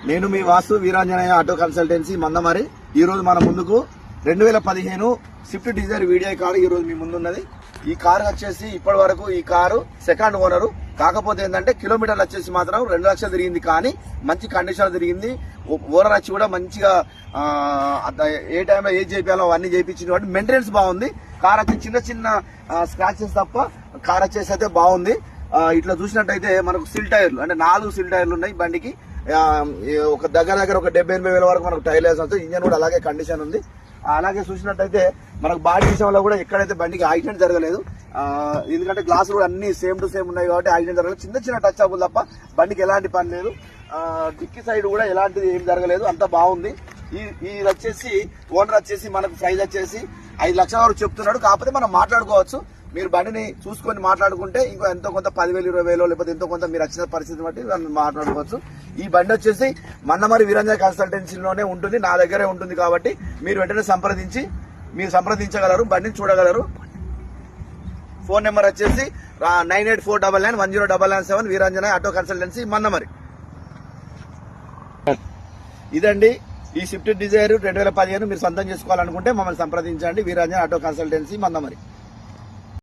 నేను మీ Vasu Veeranjaneya auto consultancy Mandamarri. ఈ రోజు మన ముందుకు 2015 స్విఫ్ట్ డిజైర్ వీడియో కారు ఈ రోజు మీ ముందున్నది. ఈ కారు వచ్చేసి ఇప్పటి వరకు ఈ కారు సెకండ్ ఓనరు. కాకపోతే ఏంటంటే కిలోమీటర్లు వచ్చేసి మాత్రం 2 లక్షలు తిరిగింది, కానీ మంచి కండిషన్ తిరిగింది. ఓనర్ వచ్చి కూడా మంచిగా ఏ టైంలో ఏది చేయాలో అవన్నీ చేయించింది కాబట్టి మెయింటెనెన్స్ బాగుంది. కార్ వచ్చి చిన్న చిన్న స్క్రాచెస్ తప్ప కార్ వచ్చేసి అయితే బాగుంది. ఇట్లా చూసినట్టయితే మనకు సిల్ టైర్లు అంటే 4 సిల్ టైర్లు ఉన్నాయి బండికి. ఒక దగ్గర ఒక 70-80 వేల వరకు మనకు టైర్లు వేసి వస్తాయి. ఇంజన్ కూడా అలాగే కండిషన్ ఉంది. అలాగే చూసినట్టయితే మనకు బాడీ విషయంలో కూడా ఎక్కడైతే బండికి యాక్సిడెంట్ జరగలేదు, ఎందుకంటే గ్లాసులు కూడా అన్ని సేమ్ టు సేమ్ ఉన్నాయి కాబట్టి యాక్సిడెంట్ జరగలేదు. చిన్న చిన్న టచ్ అవ్వదు తప్ప బండికి ఎలాంటి పని లేదు. డిక్కీ సైడ్ కూడా ఎలాంటిది ఏం జరగలేదు, అంత బాగుంది. ఇది వచ్చేసి ఓనర్ వచ్చేసి మనకు ప్రైస్ వచ్చేసి 5 లక్షల వరకు చెప్తున్నాడు. కాకపోతే మనం మాట్లాడుకోవచ్చు, మీరు బండిని చూసుకొని మాట్లాడుకుంటే ఇంకో ఎంతో కొంత 10,000 20,000 లేకపోతే ఎంతో కొంత మీరు వచ్చిన పరిస్థితి బట్టి మాట్లాడుకోవచ్చు. ఈ బండి వచ్చేసి మందమరి వీరాంజనేయ కన్సల్టెన్సీలోనే ఉంటుంది, నా దగ్గరే ఉంటుంది. కాబట్టి మీరు వెంటనే సంప్రదించగలరు, బండిని చూడగలరు. ఫోన్ నెంబర్ వచ్చేసి 9849910997 వీరాంజనేయ ఆటో కన్సల్టెన్సీ మందమరి. ఇదండి ఈ స్విఫ్ట్ డిజైర్ 2015 మీరు సొంతం చేసుకోవాలనుకుంటే మమ్మల్ని సంప్రదించండి. Veeranjaneya auto consultancy Mandamarri.